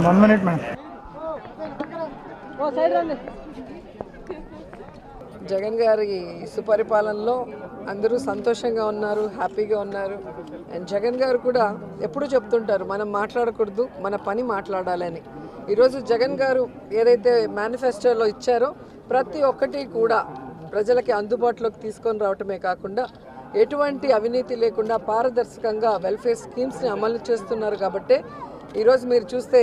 One minute, man. Jagan గారి సుపరిపాలనలో అందరూ సంతోషంగా ఉన్నారు, హ్యాపీగా ఉన్నారు. అండ్ జగన్ గారు కూడా ఎప్పుడూ చెప్తుంటారు మనం మాట్లాడకూడదు, మన పని మాట్లాడాలని. ఈరోజు జగన్ గారు ఏదైతే మేనిఫెస్టోలో ఇచ్చారో ప్రతి ఒక్కటి కూడా ప్రజలకి అందుబాటులోకి తీసుకొని రావటమే కాకుండా ఎటువంటి అవినీతి లేకుండా పారదర్శకంగా వెల్ఫేర్ స్కీమ్స్ని అమలు చేస్తున్నారు. కాబట్టి ఈరోజు మీరు చూస్తే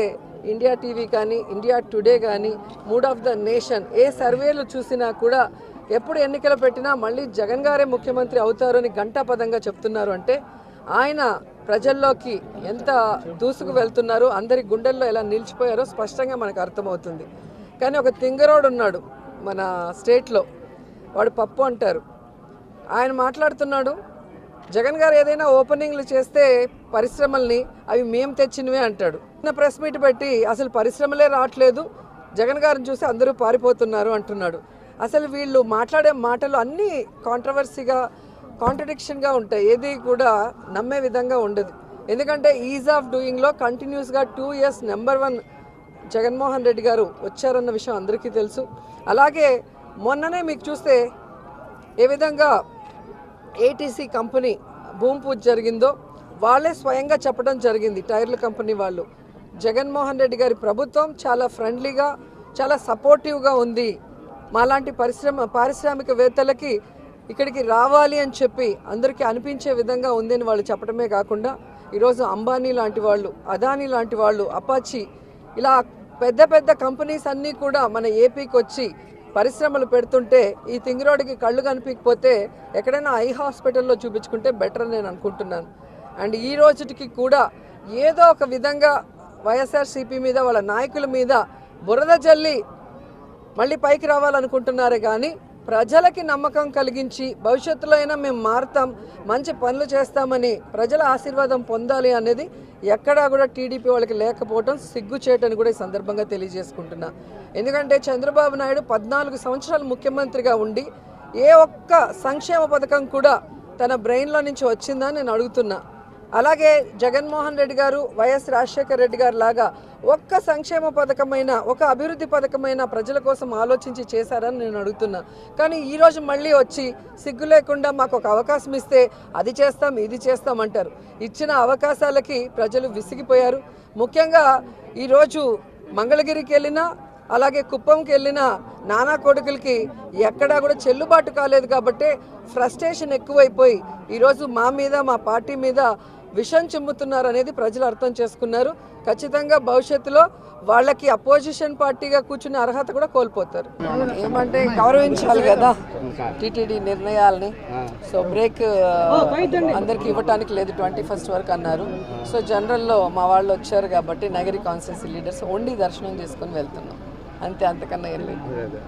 ఇండియా టీవీ కానీ, ఇండియా టుడే కానీ, మూడ్ ఆఫ్ ద నేషన్ ఏ సర్వేలు చూసినా కూడా ఎప్పుడు ఎన్నికలు పెట్టినా మళ్ళీ జగన్ గారే ముఖ్యమంత్రి అవుతారని ఘంటాపదంగా చెప్తున్నారు. అంటే ఆయన ప్రజల్లోకి ఎంత దూసుకు వెళ్తున్నారు, అందరి గుండెల్లో ఎలా నిలిచిపోయారో స్పష్టంగా మనకు అర్థమవుతుంది. కానీ ఒక తింగరోడు ఉన్నాడు మన స్టేట్లో, వాడు పప్పు అంటారు. ఆయన మాట్లాడుతున్నాడు, జగన్ గారు ఏదైనా ఓపెనింగ్లు చేస్తే పరిశ్రమల్ని అవి మేము తెచ్చినవే అంటాడు. ప్రెస్ మీట్ పెట్టి అసలు పరిశ్రమలే రావట్లేదు, జగన్ గారిని చూసి అందరూ పారిపోతున్నారు అంటున్నాడు. అసలు వీళ్ళు మాట్లాడే మాటలు అన్నీ కాంట్రవర్సీగా, కాంట్రడిక్షన్గా ఉంటాయి, ఏది కూడా నమ్మే విధంగా ఉండదు. ఎందుకంటే ఈజ్ ఆఫ్ డూయింగ్లో కంటిన్యూస్గా 2 years నెంబర్ 1 జగన్మోహన్ రెడ్డి గారు వచ్చారన్న విషయం అందరికీ తెలుసు. అలాగే మొన్ననే మీకు చూస్తే ఏ విధంగా ఏటీసీ కంపెనీ భూమి పూజ జరిగిందో వాళ్ళే స్వయంగా చెప్పడం జరిగింది. టైర్ల కంపెనీ వాళ్ళు, జగన్మోహన్ రెడ్డి గారి ప్రభుత్వం చాలా ఫ్రెండ్లీగా, చాలా సపోర్టివ్గా ఉంది, మాలాంటి పారిశ్రామికవేత్తలకి ఇక్కడికి రావాలి అని చెప్పి అందరికీ అనిపించే విధంగా ఉందని వాళ్ళు చెప్పడమే కాకుండా ఈరోజు అంబానీ లాంటి వాళ్ళు, అదానీ లాంటి వాళ్ళు, అపాచీ ఇలా పెద్ద పెద్ద కంపెనీస్ అన్నీ కూడా మన ఏపీకి వచ్చి పరిశ్రమలు పెడుతుంటే ఈ తింగిరోడికి కళ్ళు కనిపించకపోతే ఎక్కడైనా ఐ హాస్పిటల్లో చూపించుకుంటే బెటర్ అని నేను అనుకుంటున్నాను. అండ్ ఈ రోజుకి కూడా ఏదో ఒక విధంగా వైఎస్ఆర్సీపీ మీద, వాళ్ళ నాయకుల మీద బురద జల్లి మళ్ళీ పైకి రావాలనుకుంటున్నారే కానీ ప్రజలకి నమ్మకం కలిగించి భవిష్యత్తులో అయినా మేము మారుతాం, మంచి పనులు చేస్తామని ప్రజల ఆశీర్వాదం పొందాలి అనేది ఎక్కడా కూడా టీడీపీ వాళ్ళకి లేకపోవడం సిగ్గుచేటని కూడా ఈ సందర్భంగా తెలియజేసుకుంటున్నా. ఎందుకంటే చంద్రబాబు నాయుడు 14 సంవత్సరాలు ముఖ్యమంత్రిగా ఉండి ఏ ఒక్క సంక్షేమ పథకం కూడా తన బ్రెయిన్లో నుంచి వచ్చిందని నేను అడుగుతున్నా. అలాగే జగన్మోహన్ రెడ్డి గారు, వైఎస్ రాజశేఖర రెడ్డి గారు లాగా ఒక్క సంక్షేమ పథకమైన, ఒక అభివృద్ధి పథకమైన ప్రజల కోసం ఆలోచించి చేశారని నేను అడుగుతున్నా. కానీ ఈరోజు మళ్ళీ వచ్చి సిగ్గు లేకుండా మాకు ఒక అవకాశం ఇస్తే అది చేస్తాం, ఇది చేస్తాం అంటారు. ఇచ్చిన అవకాశాలకి ప్రజలు విసిగిపోయారు. ముఖ్యంగా ఈరోజు మంగళగిరికి వెళ్ళినా, అలాగే కుప్పంకి వెళ్ళిన నానా కొడుకులకి ఎక్కడా కూడా చెల్లుబాటు కాలేదు. కాబట్టి ఫ్రస్ట్రేషన్ ఎక్కువైపోయి ఈరోజు మా మీద, మా పార్టీ మీద విషం చిమ్ముతున్నారు అనేది ప్రజలు అర్థం చేసుకున్నారు. ఖచ్చితంగా భవిష్యత్తులో వాళ్ళకి అపోజిషన్ పార్టీగా కూర్చునే అర్హత కూడా కోల్పోతారు. ఏమంటే గౌరవించాలి కదా టీటీడీ నిర్ణయాలని. సో బ్రేక్ అందరికి ఇవ్వటానికి లేదు, 21st వరకు అన్నారు. సో జనరల్లో మా వాళ్ళు వచ్చారు కాబట్టి నగరి కాన్స్టిట్యున్సీ లీడర్స్ ఓన్లీ దర్శనం చేసుకొని వెళ్తున్నాం, అంతే, అంతకన్నా ఏం లేదు.